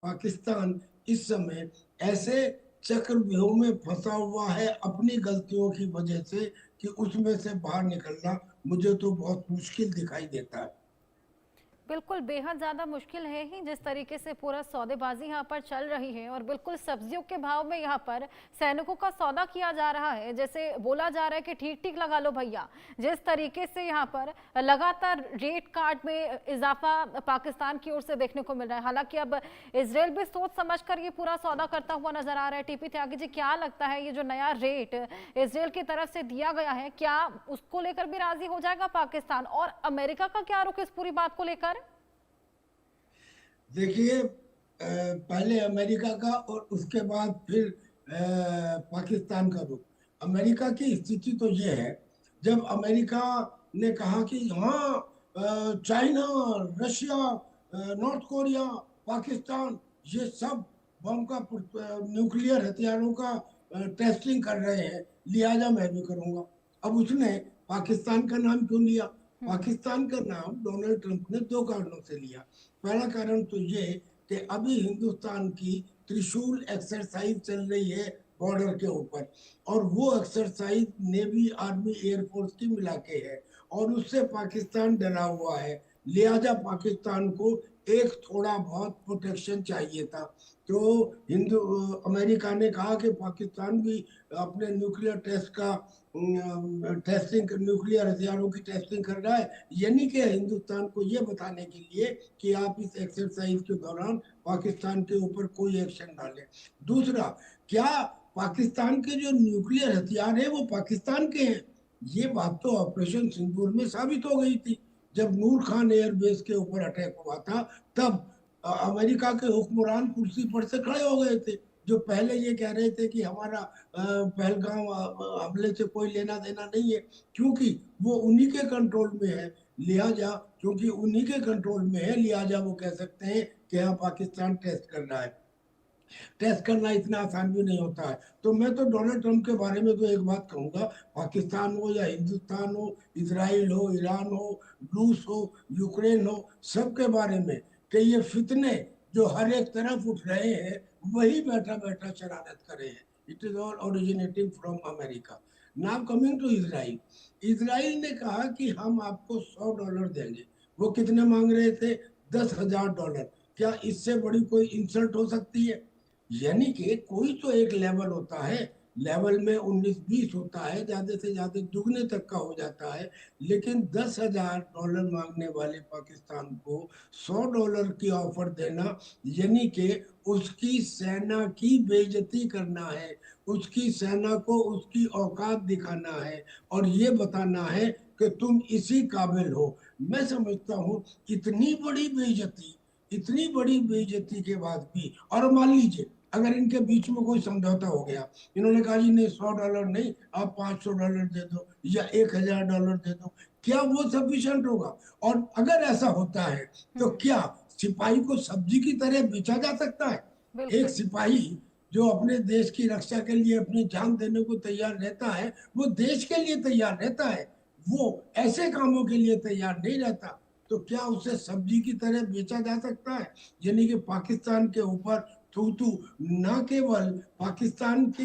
पाकिस्तान इस समय ऐसे चक्रव्यूह में फंसा हुआ है अपनी गलतियों की वजह से कि उसमें से बाहर निकलना मुझे तो बहुत मुश्किल दिखाई देता है। बिल्कुल, बेहद ज़्यादा मुश्किल है ही जिस तरीके से पूरा सौदेबाजी यहाँ पर चल रही है और बिल्कुल सब्जियों के भाव में यहाँ पर सैनिकों का सौदा किया जा रहा है। जैसे बोला जा रहा है कि ठीक-ठीक लगा लो भैया। जिस तरीके से यहाँ पर लगातार रेट कार्ड में इजाफा पाकिस्तान की ओर से देखने को मिल रहा है। हालाँकि अब इज़राइल भी सोच समझ कर ये पूरा सौदा करता हुआ नज़र आ रहा है। टीपी त्यागी जी, क्या लगता है ये जो नया रेट इज़राइल की तरफ से दिया गया है, क्या उसको लेकर भी राज़ी हो जाएगा पाकिस्तान? और अमेरिका का क्या रुख इस पूरी बात को लेकर? देखिए, पहले अमेरिका का और उसके बाद फिर पाकिस्तान का रुख। अमेरिका की स्थिति तो ये है, जब अमेरिका ने कहा कि हाँ, China, Russia, north Korea, Pakistan, ये सब बम का न्यूक्लियर हथियारों का टेस्टिंग कर रहे हैं, लिहाजा मैं भी करूंगा। अब उसने पाकिस्तान का नाम क्यों लिया? पाकिस्तान का नाम डोनाल्ड ट्रंप ने दो कारणों से लिया। पहला कारण तो ये कि अभी हिंदुस्तान की त्रिशूल एक्सरसाइज चल रही है बॉर्डर के ऊपर, और वो एक्सरसाइज नेवी, आर्मी, एयरफोर्स की मिला के है, और उससे पाकिस्तान डरा हुआ है। लिहाजा पाकिस्तान को एक थोड़ा बहुत प्रोटेक्शन चाहिए था। तो हिंदू अमेरिका ने कहा कि पाकिस्तान भी अपने न्यूक्लियर टेस्ट का टेस्टिंग, न्यूक्लियर हथियारों की टेस्टिंग कर रहा है, यानी कि हिंदुस्तान को यह बताने के लिए कि आप इस एक्सरसाइज के दौरान पाकिस्तान के ऊपर कोई एक्शन ना लें। दूसरा, क्या पाकिस्तान के जो न्यूक्लियर हथियार है वो पाकिस्तान के हैं? ये बात तो ऑपरेशन सिंदूर में साबित हो गई थी। जब नूर खान एयरबेस के ऊपर अटैक हुआ था, तब अमेरिका के हुक्मरान कुर्सी पर से खड़े हो गए थे, जो पहले ये कह रहे थे कि हमारा पहलगाम हमले से कोई लेना देना नहीं है, क्योंकि वो उन्हीं के कंट्रोल में है। लिहाजा क्योंकि उन्हीं के कंट्रोल में है, लिहाजा वो कह सकते हैं कि हाँ, पाकिस्तान टेस्ट कर रहा है। टेस्ट करना इतना आसान भी नहीं होता है। तो मैं तो डोनाल्ड ट्रंप के बारे में तो एक बात कहूंगा, पाकिस्तान हो या हिंदुस्तान हो, इसराइल हो, ईरान हो, रूस हो, यूक्रेन हो, सबके बारे में कि ये फितने जो हर एक तरफ उठ रहे हैं, वही बैठा बैठा शरारत करे हैं। It is all originating from America. Now coming to Israel. Israel ने कहा कि हम आपको $100 देंगे। वो कितने मांग रहे थे? $10,000। क्या इससे बड़ी कोई इंसल्ट हो सकती है? यानी कि कोई तो एक लेवल होता है, लेवल में 19-20 होता है, ज्यादा से ज्यादा दुगने तक का हो जाता है। लेकिन $10,000 मांगने वाले पाकिस्तान को $100 की ऑफर देना, यानी कि उसकी सेना की बेइज्जती करना है, उसकी सेना को उसकी औकात दिखाना है, और ये बताना है कि तुम इसी काबिल हो। मैं समझता हूँ इतनी बड़ी बेइज्जती के बाद भी, और मान लीजिए अगर इनके बीच में कोई समझौता हो गया, इन्होंने कहा जी नहीं, $100 नहीं, आप $500 दे दो या $1,000 दे दो, क्या वो सफिशियंट होगा? और अगर ऐसा होता है, तो क्या सिपाही को सब्जी की तरह बेचा जा सकता है? एक बिल्कुल। सिपाही जो अपने देश की रक्षा के लिए अपनी जान देने को तैयार रहता है, वो देश के लिए तैयार रहता है, वो ऐसे कामों के लिए तैयार नहीं रहता। तो क्या उसे सब्जी की तरह बेचा जा सकता है? यानी कि पाकिस्तान के ऊपर थू थू न केवल पाकिस्तान के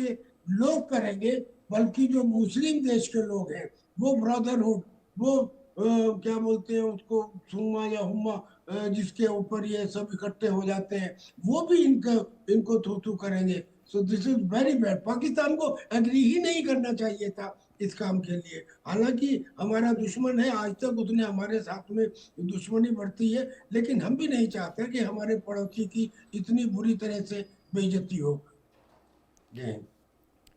लोग करेंगे, बल्कि जो मुस्लिम देश के लोग हैं, वो ब्रदरहुड, वो क्या बोलते हैं उसको, सुम्मा या हुम्मा, जिसके ऊपर ये सब इकट्ठे हो जाते हैं, वो भी इनको इनको थू थू करेंगे। So this is very bad. Pakistan को एग्री ही नहीं करना चाहिए था इस काम के लिए। हालांकि हमारा दुश्मन है, आज तक उसने हमारे साथ में दुश्मनी बढ़ती है, लेकिन हम भी नहीं चाहते कि हमारे पड़ोसी की इतनी बुरी तरह से बेइज्जती हो। जी।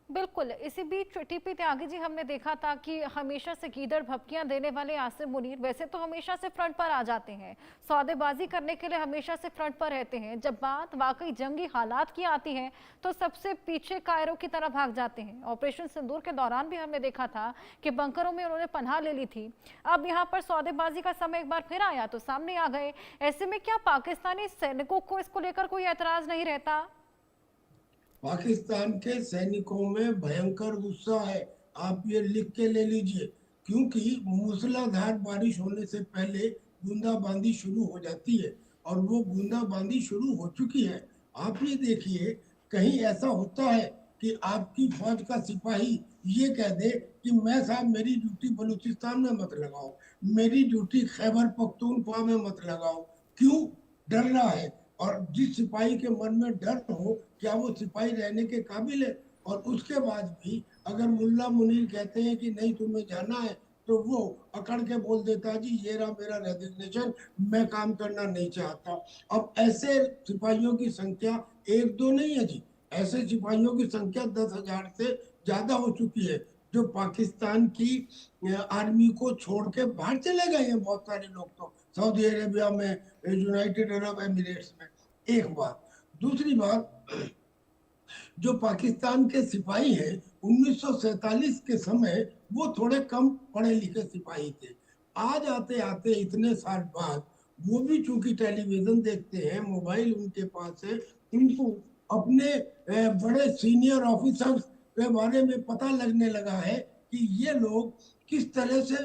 बिल्कुल, इसी बीच टीपी त्यागी जी, हमने देखा था कि हमेशा से गीदड़ भपकियां देने वाले आसिम मुनीर वैसे तो हमेशा से फ्रंट पर आ जाते हैं, सौदेबाजी करने के लिए हमेशा से फ्रंट पर रहते हैं। जब बात वाकई जंगी हालात की आती है तो सबसे पीछे कायरों की तरफ भाग जाते हैं। ऑपरेशन सिंदूर के दौरान भी हमने देखा था कि बंकरों में उन्होंने पनाह ले ली थी। अब यहाँ पर सौदेबाजी का समय एक बार फिर आया तो सामने आ गए। ऐसे में क्या पाकिस्तानी सैनिकों को इसको लेकर कोई ऐतराज नहीं रहता? पाकिस्तान के सैनिकों में भयंकर गुस्सा है, आप ये लिख के ले लीजिए, क्योंकि मूसलाधार बारिश होने से पहले बूंदाबांदी शुरू हो जाती है, और वो बूंदाबांदी शुरू हो चुकी है। आप ये देखिए, कहीं ऐसा होता है कि आपकी फौज का सिपाही ये कह दे कि मैं साहब मेरी ड्यूटी बलूचिस्तान में मत लगाओ, मेरी ड्यूटी खैबर पख्तूनख्वा में मत लगाओ। क्यों? डर रहा है। और जिस सिपाही के मन में डर हो, क्या वो सिपाही रहने के काबिल है? और उसके बाद भी अगर मुल्ला मुनीर कहते हैं कि नहीं तुम्हें जाना है, तो वो अकड़ के बोल देता है जी ये रहा मेरा रेजिग्नेशन, मैं काम करना नहीं चाहता। अब ऐसे सिपाहियों की संख्या एक दो नहीं है जी, ऐसे सिपाहियों की संख्या 10,000 से ज्यादा हो चुकी है, जो पाकिस्तान की आर्मी को छोड़ के बाहर चले गए हैं। बहुत सारे लोग तो सऊदी अरेबिया में, यूनाइटेड अरब एमिरेट्स में। एक बात। दूसरी बात, जो पाकिस्तान के सिपाही हैं 1947 के समय, वो थोड़े कम पढ़े लिखे सिपाही थे। आज आते आते इतने साल बाद वो भी चूंकि टेलीविजन देखते हैं, मोबाइल उनके पास है, उनको अपने बड़े सीनियर ऑफिसर्स के बारे में पता लगने लगा है कि ये लोग किस तरह से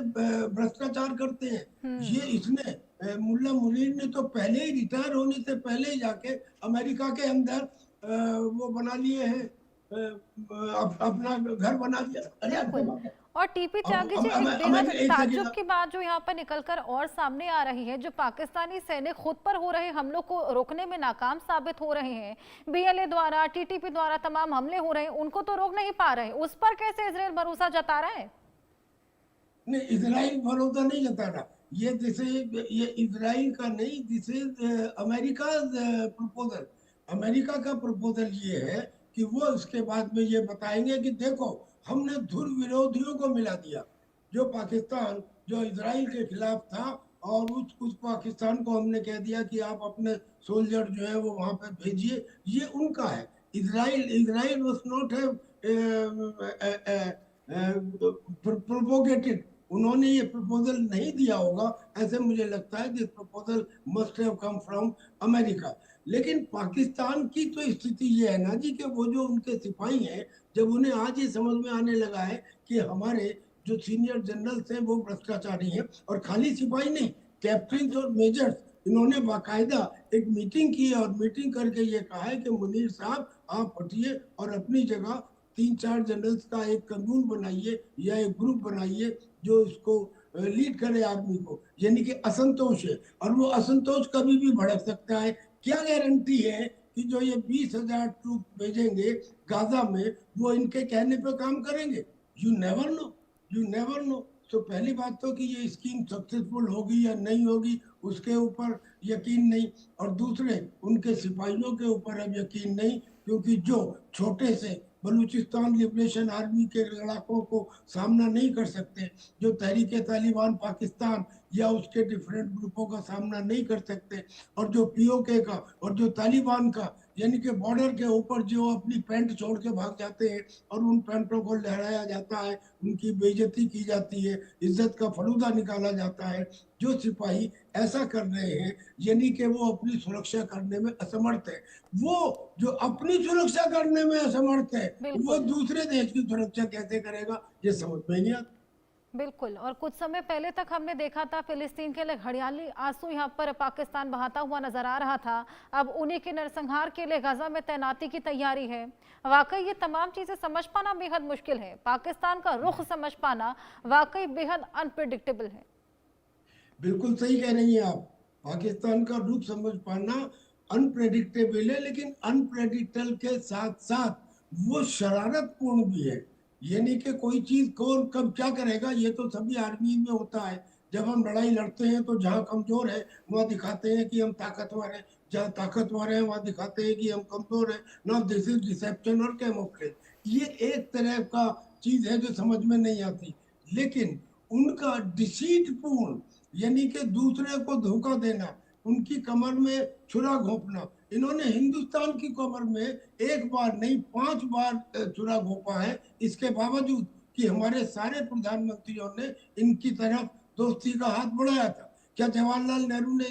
भ्रष्टाचार करते हैं। ये इसने मुल्ला मुनीर ने तो पहले ही रिटायर होने से पहले ही जाके अमेरिका के अंदर वो बना लिए हैं, अपना घर बना दिया। अरे आपके बिल्कुल। पास है। और टीपी त्यागी जी, एक अब बेहद एक ताज्जुब सेकंड। की बात जो यहाँ पर निकलकर और सामने आ रही है, जो पाकिस्तानी सैनिक खुद पर हो रहे हमलों को रोकने में नाकाम साबित हो रहे हैं, बीएलए द्वारा, टीटीपी द्वारा तमाम हमले हो रहे हैं, उनको तो रोक नहीं पा रहे, उस पर कैसे इजराइल भरोसा जता रहा है? नहीं, इसराइल भरोसा नहीं जता रहा। ये जैसे ये इसराइल का नहीं, this is America proposal. America का प्रपोजल ये है कि वो इसके बाद में ये बताएंगे कि देखो हमने धुर विरोधियों को मिला दिया। जो पाकिस्तान जो इसराइल के खिलाफ था, और उस पाकिस्तान को हमने कह दिया कि आप अपने सोल्जर जो है वो वहां पे भेजिए, ये उनका है। Israel Israel was not propagated. उन्होंने ये प्रपोजल नहीं दिया होगा, ऐसे मुझे लगता है। This proposal must have come from America. लेकिन पाकिस्तान की तो स्थिति ये है ना जी, कि वो जो उनके सिपाही हैं, जब उन्हें आज ये समझ में आने लगा है कि हमारे जो सीनियर जनरल्स हैं वो भ्रष्टाचारी हैं, और खाली सिपाही नहीं, कैप्टन और मेजर्स, इन्होंने बाकायदा एक मीटिंग की है, और मीटिंग करके ये कहा है कि मुनीर साहब आप हटिए और अपनी जगह 3-4 जनरल्स का एक कानून बनाइए या एक ग्रुप बनाइए जो इसको लीड करे आर्मी को। यानी कि असंतोष है, और वो असंतोष कभी भी भड़क सकता है। क्या गारंटी है कि जो ये 20,000 ट्रूप भेजेंगे गाजा में, वो इनके कहने पे काम करेंगे? You never know, you never know. तो पहली बात तो कि ये स्कीम सक्सेसफुल होगी या नहीं होगी, उसके ऊपर यकीन नहीं। और दूसरे, उनके सिपाहियों के ऊपर अब यकीन नहीं, क्योंकि जो छोटे से बलूचिस्तान लिबरेशन आर्मी के लड़ाकों को सामना नहीं कर सकते, जो तहरीक तालिबान पाकिस्तान या उसके डिफरेंट ग्रुपों का सामना नहीं कर सकते, और जो पीओके का और जो तालिबान का, यानी कि बॉर्डर के ऊपर जो अपनी पैंट छोड़ के भाग जाते हैं और उन पैंटों को लहराया जाता है, उनकी बेइज्जती की जाती है, इज्जत का फलूदा निकाला जाता है। जो सिपाही ऐसा कर रहे हैं, यानी कि वो अपनी सुरक्षा करने में असमर्थ है, वो जो अपनी सुरक्षा करने में असमर्थ है, वो बिल्कुल। दूसरे देश की सुरक्षा कैसे करेगा, ये समझ में नहीं आता। बिल्कुल। और कुछ समय पहले तक हमने देखा था फिलिस्तीन के लिए घड़ियाली आंसू यहाँ पर पाकिस्तान बहाता हुआ नजर आ रहा था। अब उन्हीं के नरसंहार के लिए गाजा में तैनाती की तैयारी है। वाकई ये तमाम चीजें समझ पाना बेहद मुश्किल है। पाकिस्तान का रुख समझ पाना वाकई बेहद अनप्रिडिक्टेबल है। बिल्कुल सही कह रही हैं आप। पाकिस्तान का रुख समझ पाना अनप्रेडिक्टेबल है, लेकिन अनप्रेडिक्टेबल के साथ साथ वो शरारतपूर्ण भी है। यानी कि कोई चीज कौन कब क्या करेगा, ये तो सभी आर्मी में होता है। जब हम लड़ाई लड़ते हैं तो जहाँ कमजोर है वहां दिखाते हैं कि हम ताकतवर हैं, जहाँ ताकतवर है वहां दिखाते हैं कि हम कमजोर हैं। ना, दिस इज डिसेप्शन और कैमोफ्लेज। ये एक तरह का चीज है जो समझ में नहीं आती। लेकिन उनका डिसीट पूर्ण, यानी कि दूसरे को धोखा देना, उनकी कमर में छुरा घोंपना। इन्होंने हिंदुस्तान की कमर में एक बार नहीं 5 बार छुरा घोंपा है, इसके बावजूद कि हमारे सारे प्रधानमंत्रियों ने इनकी तरफ दोस्ती का हाथ बढ़ाया था। क्या जवाहरलाल नेहरू ने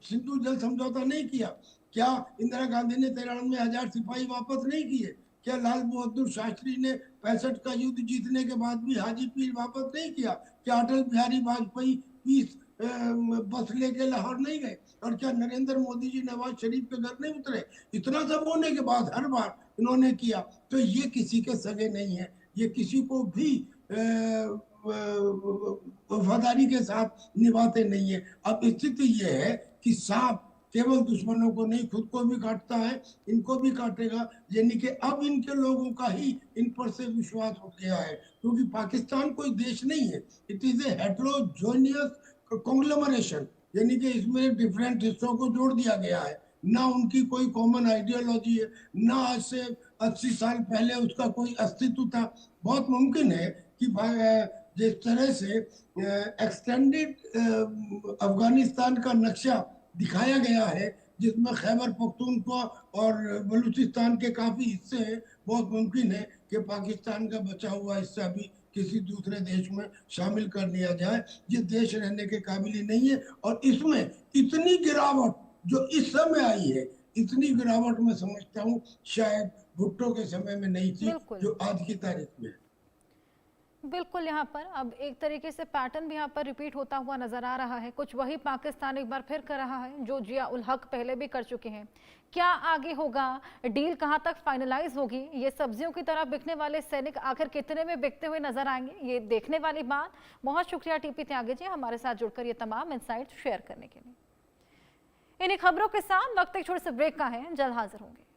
सिंधु जल समझौता नहीं किया? क्या इंदिरा गांधी ने 93,000 सिपाही वापस नहीं किए? क्या लाल बहादुर शास्त्री ने 65 का युद्ध जीतने के बाद भी हाजी पीर वापस नहीं किया? क्या अटल बिहारी वाजपेयी पीस बस लेके लाहौर नहीं गए? और क्या नरेंद्र मोदी जी नवाज शरीफ के घर नहीं उतरे? इतना सब होने के बाद हर बार इन्होंने किया। तो ये किसी के सगे नहीं है, ये किसी को भी वफादारी के साथ निभाते नहीं है। अब स्थिति ये है कि सांप केवल दुश्मनों को नहीं, खुद को भी काटता है, इनको भी काटेगा। यानी कि अब इनके लोगों का ही इन पर से विश्वास उठ गया है, क्योंकि पाकिस्तान कोई देश नहीं है, इट इज ए हेट्रोजोनियस कॉन्ग्लोमरेशन। यानी कि इसमें डिफरेंट हिस्सों को जोड़ दिया गया है, ना उनकी कोई कॉमन आइडियोलॉजी है, ना आज से 80 साल पहले उसका कोई अस्तित्व था। बहुत मुमकिन है कि जिस तरह से एक्सटेंडेड अफगानिस्तान का नक्शा दिखाया गया है, जिसमें खैबर पख्तूनख्वा और बलूचिस्तान के काफी हिस्से हैं, बहुत मुमकिन है कि पाकिस्तान का बचा हुआ हिस्सा भी किसी दूसरे देश में शामिल कर लिया जाए। ये देश रहने के काबिल ही नहीं है। और इसमें इतनी गिरावट जो इस समय आई है, इतनी गिरावट मैं समझता हूँ शायद भुट्टो के समय में नहीं थी, बिल्कुल जो आज की तारीख में है। बिल्कुल, यहाँ पर अब एक तरीके से पैटर्न भी यहाँ पर रिपीट होता हुआ नजर आ रहा है। कुछ वही पाकिस्तान एक बार फिर कर रहा है जो जिया उल हक पहले भी कर चुके हैं। क्या आगे होगा, डील कहाँ तक फाइनलाइज होगी, ये सब्जियों की तरह बिकने वाले सैनिक आखिर कितने में बिकते हुए नजर आएंगे, ये देखने वाली बात। बहुत शुक्रिया टीपी त्यागी जी हमारे साथ जुड़कर ये तमाम इंसाइट शेयर करने के लिए। इन्हीं खबरों के साथ वक्त एक छोटे से ब्रेक का है, जल्द हाजिर होंगे।